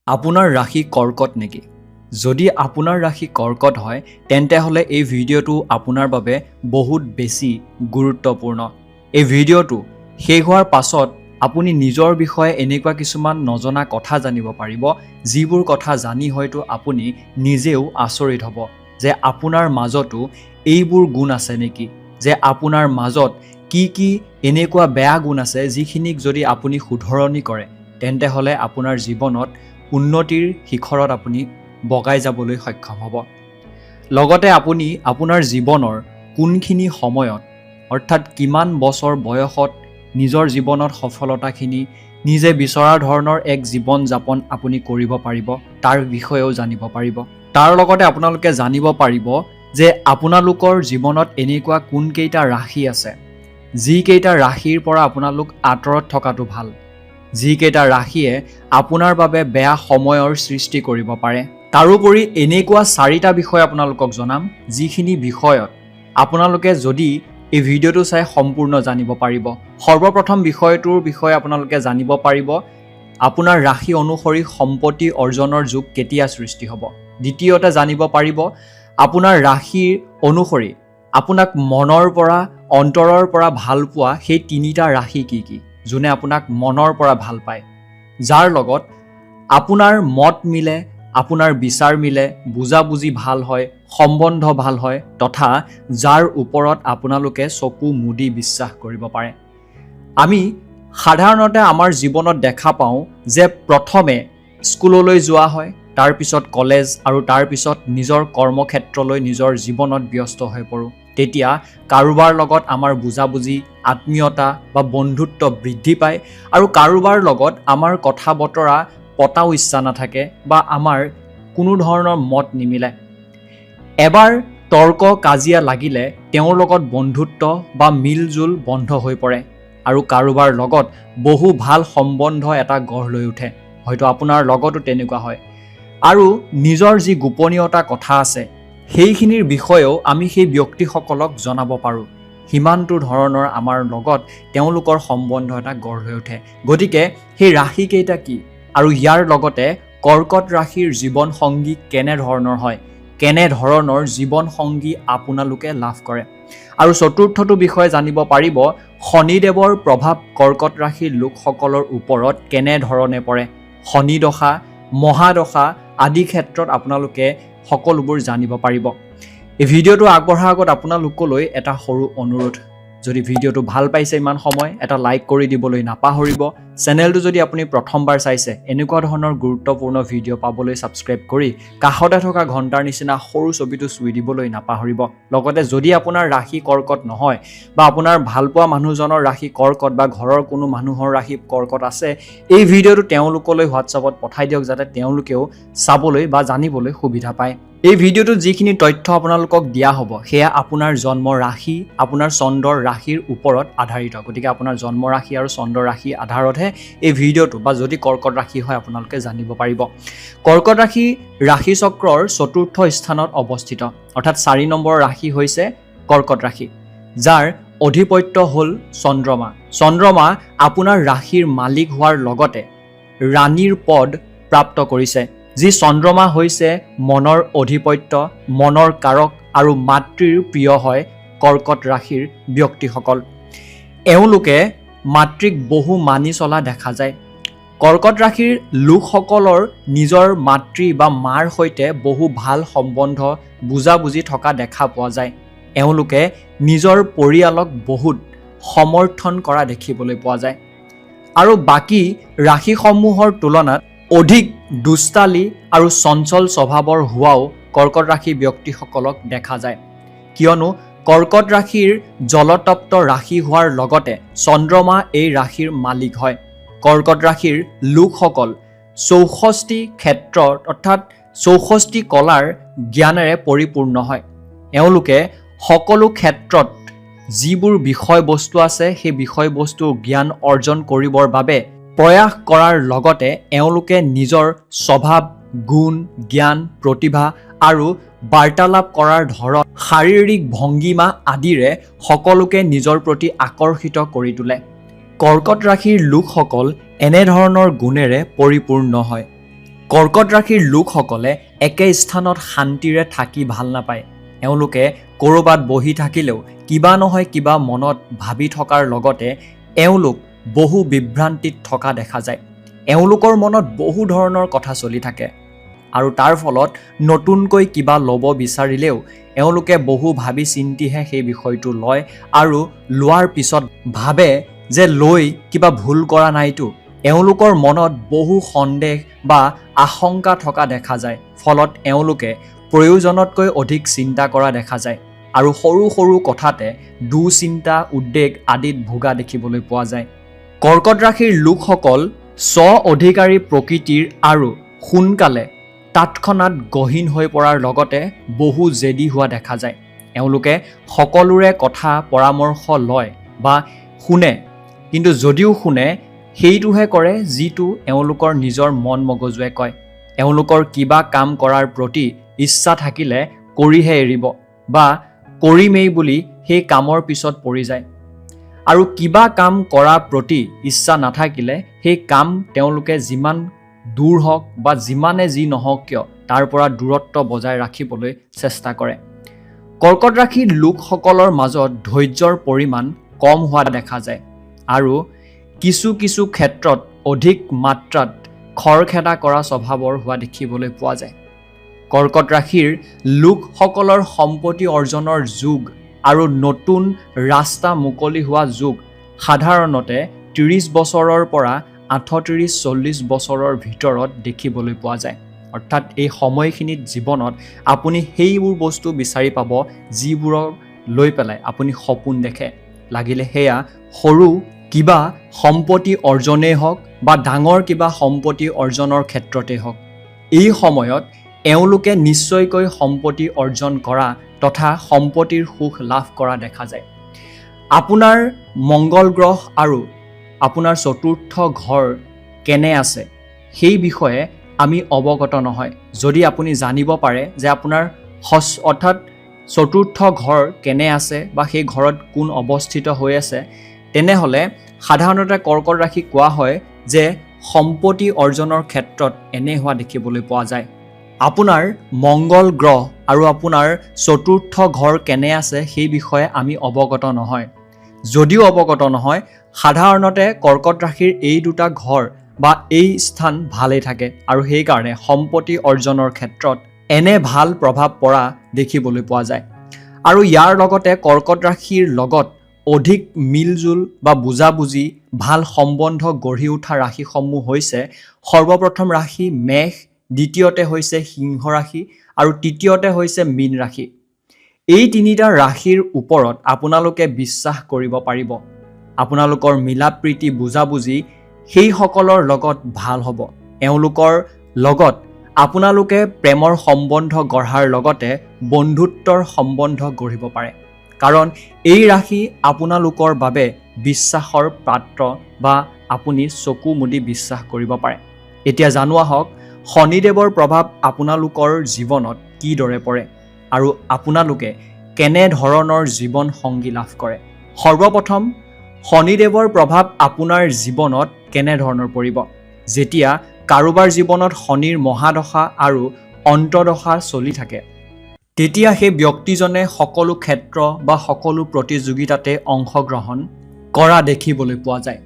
আপোনাৰ ৰাশি কৰ্কট নেকি? যদি আপোনাৰ ৰাশি কৰ্কট হয় তেন্তে হলে এই ভিডিঅ'টো আপোনাৰ বাবে বহুত বেছি গুৰুত্বপূৰ্ণ। এই ভিডিঅ'টো শেষ হোৱাৰ পাছত আপুনি নিজৰ বিষয়ে এনেকুৱা কিছুমান নজনা কথা জানিব পাৰিব, যিবোৰ কথা জানি হয়তো আপুনি নিজেও আচৰিত হ'ব যে আপোনাৰ মাজতো এইবোৰ গুণ আছে নেকি, যে আপোনাৰ মাজত কি এনেকুৱা বেয়া গুণ আছে যিখিনিক যদি আপুনি শুধৰণি কৰে তেন্তে হলে আপোনাৰ জীৱনত উন্নতিৰ শিখৰত আপুনি বগাই যাবলৈ সক্ষম হ'ব। লগতে আপুনি আপোনাৰ জীৱনৰ কোনখিনি সময়ত অৰ্থাৎ কিমান বছৰ বয়সত নিজৰ জীৱনত সফলতাখিনি নিজে বিচৰা ধৰণৰ এক জীৱন যাপন আপুনি কৰিব পাৰিব তাৰ বিষয়েও জানিব পাৰিব। তাৰ লগতে আপোনালোকে জানিব পাৰিব যে আপোনালোকৰ জীৱনত এনেকুৱা কোনকেইটা ৰাশি আছে যিকেইটা ৰাশিৰ পৰা আপোনালোক আঁতৰত থকাটো ভাল, যিকেইটা ৰাশিয়ে আপোনাৰ বাবে বেয়া সময়ৰ সৃষ্টি কৰিব পাৰে। তাৰোপৰি এনেকুৱা 4টা বিষয় আপোনালোকক জনাম যিখিনি বিষয়ত আপোনালোকে যদি এই ভিডিঅ'টো চাই সম্পূৰ্ণ জানিব পাৰিব। সৰ্বপ্ৰথম বিষয়টোৰ বিষয়ে আপোনালোকে জানিব পাৰিব আপোনাৰ ৰাশি অনুসৰি সম্পত্তি অৰ্জনৰ যোগ কেতিয়া সৃষ্টি হ'ব। দ্বিতীয়তে জানিব পাৰিব আপোনাৰ ৰাশিৰ অনুসৰি আপোনাক মনৰ পৰা অন্তৰৰ পৰা ভাল পোৱা সেই 3টা ৰাশি কি যোনে আপোনাক মনৰ পৰা ভাল পায়, যাৰ লগত আপোনাৰ মত মিলে, আপোনাৰ বিচাৰ মিলে, বুজাবুজি ভাল হয়, সম্বন্ধ ভাল হয়, তথা যাৰ ওপৰত আপোনালোকে চকু মুদি বিশ্বাস কৰিব পাৰে। আমি সাধাৰণতে আমাৰ জীৱনত দেখা পাওঁ যে প্ৰথমে স্কুললৈ যোৱা হয়, তাৰপিছত কলেজ আৰু তাৰপিছত নিজৰ কৰ্মক্ষেত্ৰলৈ নিজৰ জীৱনত ব্যস্ত হৈ পৰোঁ। তেতিয়া কাৰোবাৰ লগত আমাৰ বুজাবুজি, আত্মীয়তা বা বন্ধুত্ব বৃদ্ধি পায় আৰু কাৰোবাৰ লগত আমাৰ কথা বতৰা পতাও ইচ্ছা নাথাকে বা আমাৰ কোনো ধৰণৰ মত নিমিলে। এবাৰ তৰ্ক কাজিয়া লাগিলে তেওঁৰ লগত বন্ধুত্ব বা মিলজুল বন্ধ হৈ পৰে আৰু কাৰোবাৰ লগত বহু ভাল সম্বন্ধ এটা গঢ় লৈ উঠে। হয়তো আপোনাৰ লগতো তেনেকুৱা হয় আৰু নিজৰ যি গোপনীয়তা কথা আছে সেইখিনিৰ বিষয়েও আমি সেই ব্যক্তিসকলক জনাব পাৰোঁ। সিমানটো ধৰণৰ আমাৰ লগত তেওঁলোকৰ সম্বন্ধ এটা গঢ় লৈ উঠে। গতিকে সেই ৰাশিকেইটা কি আৰু ইয়াৰ লগতে কৰ্কট ৰাশিৰ জীৱন সংগী কেনেধৰণৰ হয়, কেনেধৰণৰ জীৱন সংগী আপোনালোকে লাভ কৰে। আৰু চতুৰ্থটো বিষয়ে জানিব পাৰিব শনিদেৱৰ প্ৰভাৱ কৰ্কট ৰাশিৰ লোকসকলৰ ওপৰত কেনেধৰণে পৰে। শনিদশা, মহাদশা আদি ক্ষেত্ৰত আপোনালোকে সকলোবোৰ জানিব পাৰিব। এই ভিডিঅ'টো আগবঢ়াৰ আগত আপোনালোকলৈ এটা সৰু অনুৰোধ, যদি ভিডিঅ'টো ভাল পাইছে ইমান সময় এটা লাইক কৰি দিবলৈ নাপাহৰিব। চেনেলটো যদি আপুনি প্ৰথমবাৰ চাইছে এনেকুৱা ধৰণৰ গুৰুত্বপূৰ্ণ ভিডিঅ' পাবলৈ ছাবস্ক্ৰাইব কৰি কাষতে থকা ঘণ্টাৰ নিচিনা সৰু ছবিটো চুই দিবলৈ নাপাহৰিব। লগতে যদি আপোনাৰ ৰাশি কৰ্কট নহয় বা আপোনাৰ ভালপোৱা মানুহজনৰ ৰাশি কৰ্কট বা ঘৰৰ কোনো মানুহৰ ৰাশি কৰ্কট আছে, এই ভিডিঅ'টো তেওঁলোকলৈ হোৱাটছআপত পঠাই দিয়ক যাতে তেওঁলোকেও চাবলৈ বা জানিবলৈ সুবিধা পায়। এই ভিডিঅ'টোত যিখিনি তথ্য আপোনালোকক দিয়া হ'ব সেয়া আপোনাৰ জন্ম ৰাশি, আপোনাৰ চন্দ্ৰৰ ৰাশিৰ ওপৰত আধাৰিত। গতিকে আপোনাৰ জন্ম ৰাশি আৰু চন্দ্ৰৰ ৰাশিৰ আধাৰতহে এই ভিডিঅ'টো বা যদি কৰ্কট ৰাশি হয় আপোনালোকে জানিব পাৰিব। কৰ্কট ৰাশি ৰাশি চক্ৰৰ 4ৰ্থ স্থানত অৱস্থিত, অৰ্থাৎ 4 নম্বৰ ৰাশি হৈছে কৰ্কট ৰাশি, যাৰ অধিপত্য হ'ল চন্দ্ৰমা। চন্দ্ৰমা আপোনাৰ ৰাশিৰ মালিক হোৱাৰ লগতে ৰাণীৰ পদ প্ৰাপ্ত কৰিছে, যি চন্দ্ৰমা হৈছে মনৰ অধিপত্য, মনৰ কাৰক আৰু মাতৃৰ প্ৰিয় হয় কৰ্কট ৰাশিৰ ব্যক্তিসকল। এওঁলোকে মাতৃক বহু মানি চলা দেখা যায়। কৰ্কট ৰাশিৰ লোকসকলৰ নিজৰ মাতৃ বা মাৰ সৈতে বহু ভাল সম্বন্ধ বুজাবুজি থকা দেখা পোৱা যায়। এওঁলোকে নিজৰ পৰিয়ালক বহুত সমৰ্থন কৰা দেখিবলৈ পোৱা যায় আৰু বাকী ৰাশিসমূহৰ তুলনাত অধিক দুষ্টালি আৰু চঞ্চল স্বভাৱৰ হোৱাও কৰ্কট ৰাশি ব্যক্তিসকলক দেখা যায়, কিয়নো কৰ্কট ৰাশিৰ জলতপ্ত ৰাশি হোৱাৰ লগতে চন্দ্ৰমা এই ৰাশিৰ মালিক হয়। কৰ্কট ৰাশিৰ লোকসকল 64 ক্ষেত্ৰত অৰ্থাৎ 64 কলাৰ জ্ঞানেৰে পৰিপূৰ্ণ হয়। এওঁলোকে সকলো ক্ষেত্ৰত যিবোৰ বিষয়বস্তু আছে সেই বিষয়বস্তুৰ জ্ঞান অৰ্জন কৰিবৰ বাবে প্ৰয়াস কৰাৰ লগতে এওঁলোকে নিজৰ স্বভাৱ, গুণ, জ্ঞান, প্ৰতিভা আৰু বাৰ্তালাপ কৰাৰ ধৰণ, শাৰীৰিক ভংগীমা আদিৰে সকলোকে নিজৰ প্ৰতি আকৰ্ষিত কৰি তোলে। কৰ্কট ৰাশিৰ লোকসকল এনেধৰণৰ গুণেৰে পৰিপূৰ্ণ হয়। কৰ্কট ৰাশিৰ লোকসকলে একে স্থানত শান্তিৰে থাকি ভাল নাপায়। এওঁলোকে ক'ৰবাত বহি থাকিলেও কিবা নহয় কিবা মনত ভাবি থকাৰ লগতে এওঁলোক বহু বিভ্ৰান্তিত থকা দেখা যায়। এওঁলোকৰ মনত বহু ধৰণৰ কথা চলি থাকে আৰু তাৰ ফলত নতুনকৈ কিবা ল'ব বিচাৰিলেও এওঁলোকে বহু ভাবি চিন্তিহে সেই বিষয়টো লয় আৰু লোৱাৰ পিছত ভাবে যে লৈ কিবা ভুল কৰা নাইতো। এওঁলোকৰ মনত বহু সন্দেহ বা আশংকা থকা দেখা যায়। ফলত এওঁলোকে প্ৰয়োজনতকৈ অধিক চিন্তা কৰা দেখা যায় আৰু সৰু সৰু কথাতে দুশ্চিন্তা উদ্বেগ আদিত ভোগা দেখিবলৈ পোৱা যায়। কৰ্কট ৰাশিৰ লোকসকল স্ব-অধিকাৰী প্ৰকৃতিৰ আৰু সোনকালে তৎক্ষণাত গহীন হৈ পৰাৰ লগতে বহু জেদী হোৱা দেখা যায়। এওঁলোকে সকলোৰে কথা পৰামৰ্শ লয় বা শুনে, কিন্তু যদিও শুনে সেইটোহে কৰে যিটো এওঁলোকৰ নিজৰ মন মগজুৱে কয়। এওঁলোকৰ কিবা কাম কৰাৰ প্ৰতি ইচ্ছা থাকিলে কৰিহে এৰিব বা কৰিমেই বুলি সেই কামৰ পিছত পৰি যায়, আৰু কিবা কাম কৰাৰ প্ৰতি ইচ্ছা নাথাকিলে সেই কাম তেওঁলোকে যিমান দূৰ হওক বা যিমানে যি নহওক কিয় তাৰ পৰা দূৰত্ব বজাই ৰাখিবলৈ চেষ্টা কৰে। কৰ্কট ৰাশিৰ লোকসকলৰ মাজত ধৈৰ্যৰ পৰিমাণ কম হোৱা দেখা যায় আৰু কিছু কিছু ক্ষেত্ৰত অধিক মাত্ৰাত খৰখেদা কৰা স্বভাৱৰ হোৱা দেখিবলৈ পোৱা যায়। কৰ্কট ৰাশিৰ লোকসকলৰ সম্পত্তি অৰ্জনৰ যোগ আৰু নতুন ৰাস্তা মুকলি হোৱা যোগ সাধাৰণতে 30 বছৰৰ পৰা 38-40 বছৰৰ ভিতৰত দেখিবলৈ পোৱা যায়। অৰ্থাৎ এই সময়খিনিত জীৱনত আপুনি সেইবোৰ বস্তু বিচাৰি পাব যিবোৰক লৈ পেলাই আপুনি সপোন দেখে। লাগিলে সেয়া সৰু কিবা সম্পত্তি অৰ্জনেই হওক বা ডাঙৰ কিবা সম্পত্তি অৰ্জনৰ ক্ষেত্ৰতেই হওক, এই সময়ত এওঁলোকে নিশ্চয়কৈ সম্পত্তি অৰ্জন কৰা তথা সম্পত্তিৰ সুখ লাভ কৰা দেখা যায়। আপোনাৰ মংগল গ্ৰহ আৰু আপোনাৰ চতুৰ্থ ঘৰ কেনে আছে সেই বিষয়ে আমি অৱগত নহয়। যদি আপুনি জানিব পাৰে যে আপোনাৰ অৰ্থাৎ চতুৰ্থ ঘৰ কেনে আছে বা সেই ঘৰত কোন অৱস্থিত হৈ আছে, তেনেহ'লে সাধাৰণতে কৰ্কট ৰাশিক কোৱা হয় যে সম্পত্তি অৰ্জনৰ ক্ষেত্ৰত এনে হোৱা দেখিবলৈ পোৱা যায়। আপোনাৰ মংগল গ্ৰহ আৰু আপোনাৰ চতুৰ্থ ঘৰ কেনে আছে সেই বিষয়ে আমি অৱগত নহয়। যদিও অৱগত নহয়, সাধাৰণতে কৰ্কট ৰাশিৰ এই দুটা ঘৰ বা এই স্থান ভালেই থাকে আৰু সেইকাৰণে সম্পত্তি অৰ্জনৰ ক্ষেত্ৰত এনে ভাল প্ৰভাৱ পৰা দেখিবলৈ পোৱা যায়। আৰু ইয়াৰ লগতে কৰ্কট ৰাশিৰ লগত অধিক মিলজুল বা বুজাবুজি ভাল সম্বন্ধ গঢ়ি উঠা ৰাশিসমূহ হৈছে সৰ্বপ্ৰথম ৰাশি মেষ, দ্বিতীয়তে হৈছে সিংহ ৰাশি আৰু তৃতীয়তে হৈছে মীন ৰাশি। এই তিনিটা ৰাশিৰ ওপৰত আপোনালোকে বিশ্বাস কৰিব পাৰিব। আপোনালোকৰ মিলাপ্ৰীতি বুজাবুজি সেইসকলৰ লগত ভাল হ'ব। এওঁলোকৰ লগত আপোনালোকে প্ৰেমৰ সম্বন্ধ গঢ়াৰ লগতে বন্ধুত্বৰ সম্বন্ধ গঢ়িব পাৰে, কাৰণ এই ৰাশি আপোনালোকৰ বাবে বিশ্বাসৰ পাত্ৰ বা আপুনি চকু মুদি বিশ্বাস কৰিব পাৰে। এতিয়া জানোৱা হওক শনিদেৱৰ প্ৰভাৱ আপোনালোকৰ জীৱনত কিদৰে পৰে আৰু আপোনালোকে কেনে ধৰণৰ জীৱন সংগী লাভ কৰে। সৰ্বপ্ৰথম শনিদেৱৰ প্ৰভাৱ আপোনাৰ জীৱনত কেনে ধৰণৰ পৰিব। যেতিয়া কাৰোবাৰ জীৱনত শনিৰ মহাদশা আৰু অন্তদশা চলি থাকে, তেতিয়া সেই ব্যক্তিজনে সকলো ক্ষেত্ৰ বা সকলো প্ৰতিযোগিতাতে অংশগ্ৰহণ কৰা দেখিবলৈ পোৱা যায়।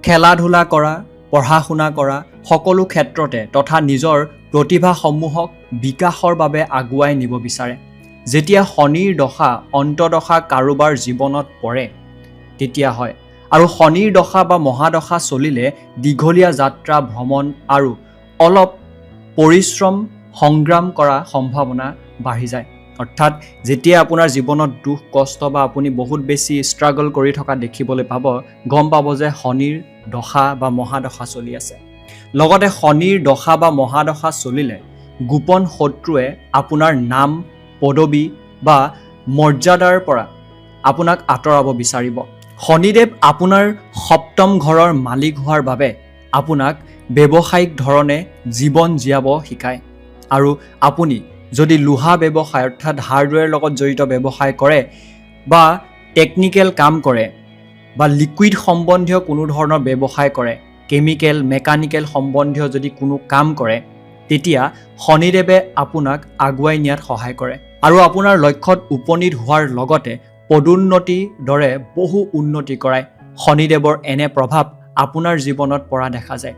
খেলা ধূলা কৰা, পঢ়া শুনা কৰা সকলো ক্ষেত্ৰতে তথা নিজৰ প্ৰতিভাসমূহক বিকাশৰ বাবে আগুৱাই নিব বিচাৰে। যেতিয়া শনিৰ দশা অন্তদশা কাৰোবাৰ জীৱনত পৰে তেতিয়া হয়, আৰু শনিৰ দশা বা মহাদশা চলিলে দীঘলীয়া যাত্ৰা ভ্ৰমণ আৰু অলপ পৰিশ্ৰম সংগ্ৰাম কৰা সম্ভাৱনা বাঢ়ি যায়। অৰ্থাৎ যেতিয়া আপোনাৰ জীৱনত দুখ কষ্ট বা আপুনি বহুত বেছি ষ্ট্ৰাগল কৰি থকা দেখিবলৈ পাব, গম পাব যে শনিৰ দশা বা মহাদশা চলি আছে। লগতে শনিৰ দশা বা মহাদশা চলিলে গোপন শত্ৰুৱে আপোনাৰ নাম পদবী বা মৰ্যাদাৰ পৰা আপোনাক আঁতৰাব বিচাৰিব। শনিদেৱ আপোনাৰ সপ্তম ঘৰৰ মালিক হোৱাৰ বাবে আপোনাক ব্যৱসায়িক ধৰণে জীৱন জীয়াব শিকায়। আৰু আপুনি যদি লোহা ব্যৱসায় অৰ্থাৎ হাৰ্ডৱেৰ লগত জড়িত ব্যৱসায় কৰে বা টেকনিকেল কাম কৰে বা লিকুইড সম্বন্ধীয় কোনো ধৰণৰ ব্যৱসায় কৰে, কেমিকেল মেকানিকেল সম্বন্ধীয় যদি কোনো কাম কৰে, তেতিয়া শনিদেৱে আপোনাক আগুৱাই নিয়াত সহায় কৰে আৰু আপোনাৰ লক্ষ্যত উপনীত হোৱাৰ লগতে পদোন্নতিৰ দৰে বহু উন্নতি কৰায়। শনিদেৱৰ এনে প্ৰভাৱ আপোনাৰ জীৱনত পৰা দেখা যায়।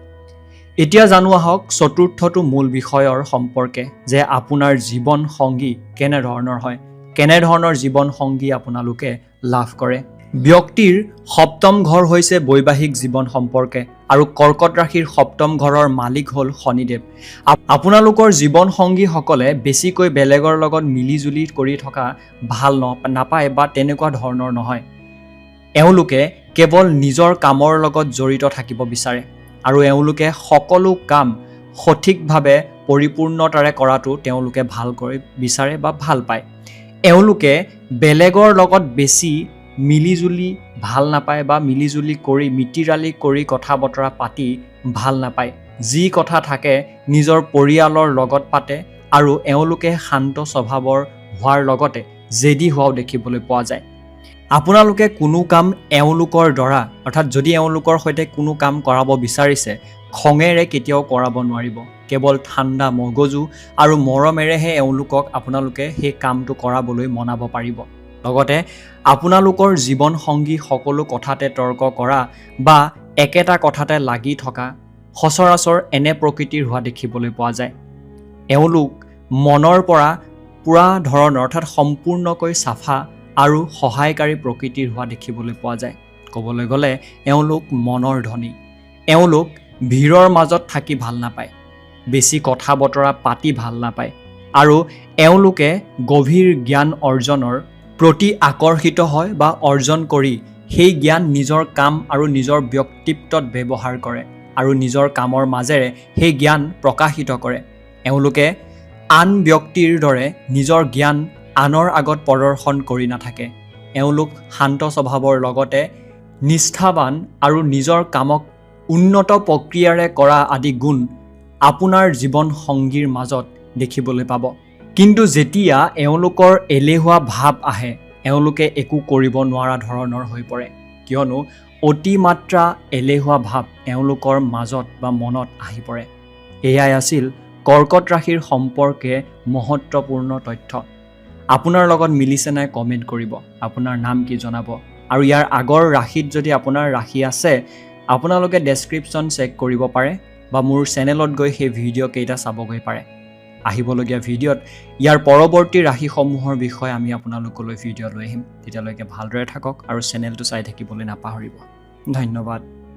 এতিয়া জানো আহক চতুৰ্থটো মূল বিষয়ৰ সম্পৰ্কে যে আপোনাৰ জীৱন সংগী কেনেধৰণৰ হয়, কেনেধৰণৰ জীৱন সংগী আপোনালোকে লাভ কৰে। ব্যক্তিৰ সপ্তম ঘৰ হৈছে বৈবাহিক জীৱন সম্পৰ্কে আৰু কৰ্কট ৰাশিৰ সপ্তম ঘৰৰ মালিক হ'ল শনিদেৱ। আপোনালোকৰ জীৱন সংগীসকলে বেছিকৈ বেলেগৰ লগত মিলিজুলি কৰি থকা ভাল নাপায় বা তেনেকুৱা ধৰণৰ নহয়। এওঁলোকে কেৱল নিজৰ কামৰ লগত জড়িত থাকিব বিচাৰে আৰু এওঁলোকে সকলো কাম সঠিকভাৱে পৰিপূৰ্ণতাৰে কৰাটো তেওঁলোকে ভালকৈ বিচাৰে বা ভাল পায়। এওঁলোকে বেলেগৰ লগত বেছি মিলিজুলি ভাল নাপায় বা মিলিজুলি কৰি মিতিৰালি কৰি কথা বতৰা পাতি ভাল নাপায়। যি কথা থাকে নিজৰ পৰিয়ালৰ লগত পাতে আৰু এওঁলোকে শান্ত স্বভাৱৰ হোৱাৰ লগতে জেদী হোৱাও দেখিবলৈ পোৱা যায়। আপোনালোকে কোনো কাম এওঁলোকৰ দ্বাৰা অৰ্থাৎ যদি এওঁলোকৰ সৈতে কোনো কাম কৰাব বিচাৰিছে খঙেৰে কেতিয়াও কৰাব নোৱাৰিব। কেৱল ঠাণ্ডা মগজু আৰু মৰমেৰেহে এওঁলোকক আপোনালোকে সেই কামটো কৰাবলৈ মনাব পাৰিব। লগতে আপোনালোকৰ জীৱন সংগী সকলো কথাতে তৰ্ক কৰা বা একেটা কথাতে লাগি থকা সচৰাচৰ এনে প্ৰকৃতিৰ হোৱা দেখিবলৈ পোৱা যায়। এওঁলোক মনৰ পৰা পুৰা ধৰণৰ অৰ্থাৎ সম্পূৰ্ণকৈ চাফা আৰু সহায়কাৰী প্ৰকৃতিৰ হোৱা দেখিবলৈ পোৱা যায়। ক'বলৈ গ'লে এওঁলোক মনৰ ধনী। এওঁলোক ভিৰৰ মাজত থাকি ভাল নাপায়, বেছি কথা বতৰা পাতি ভাল নাপায় আৰু এওঁলোকে গভীৰ জ্ঞান অৰ্জনৰ প্ৰতি আকৰ্ষিত হয় বা অৰ্জন কৰি সেই জ্ঞান নিজৰ কাম আৰু নিজৰ ব্যক্তিত্বত ব্যৱহাৰ কৰে আৰু নিজৰ কামৰ মাজেৰে সেই জ্ঞান প্ৰকাশিত কৰে। এওঁলোকে আন ব্যক্তিৰ দৰে নিজৰ জ্ঞান আনৰ আগত প্ৰদৰ্শন কৰি নাথাকে। এওঁলোক শান্ত স্বভাৱৰ লগতে নিষ্ঠাবান আৰু নিজৰ কামক উন্নত প্ৰক্ৰিয়াৰে কৰা আদি গুণ আপোনাৰ জীৱন সংগীৰ মাজত দেখিবলৈ পাব। কিন্তু যেতিয়া এওঁলোকৰ এলেহুৱা ভাৱ আহে এওঁলোকে একো কৰিব নোৱাৰা ধৰণৰ হৈ পৰে, কিয়নো অতিমাত্ৰা এলেহুৱা ভাৱ এওঁলোকৰ মাজত বা মনত আহি পৰে। এয়াই আছিল কৰ্কট ৰাশিৰ সম্পৰ্কে মহত্বপূৰ্ণ তথ্য। আপোনাৰ লগত মিলিছে নাই কমেণ্ট কৰিব, আপোনাৰ নাম কি জনাব আৰু ইয়াৰ আগৰ ৰাশিত যদি আপোনাৰ ৰাশি আছে আপোনালোকে ডেছক্ৰিপশ্যন চেক কৰিব পাৰে বা মোৰ চেনেলত গৈ সেই ভিডিঅ' কেইটা চাবগৈ পাৰে। আহিবলগীয়া ভিডিঅ'ত ইয়াৰ পৰৱৰ্তী ৰাশিসমূহৰ বিষয়ে আমি আপোনালোকলৈ ভিডিঅ' লৈ আহিম। তেতিয়ালৈকে ভালদৰে থাকক আৰু চেনেলটো চাই থাকিবলৈ নাপাহৰিব। ধন্যবাদ।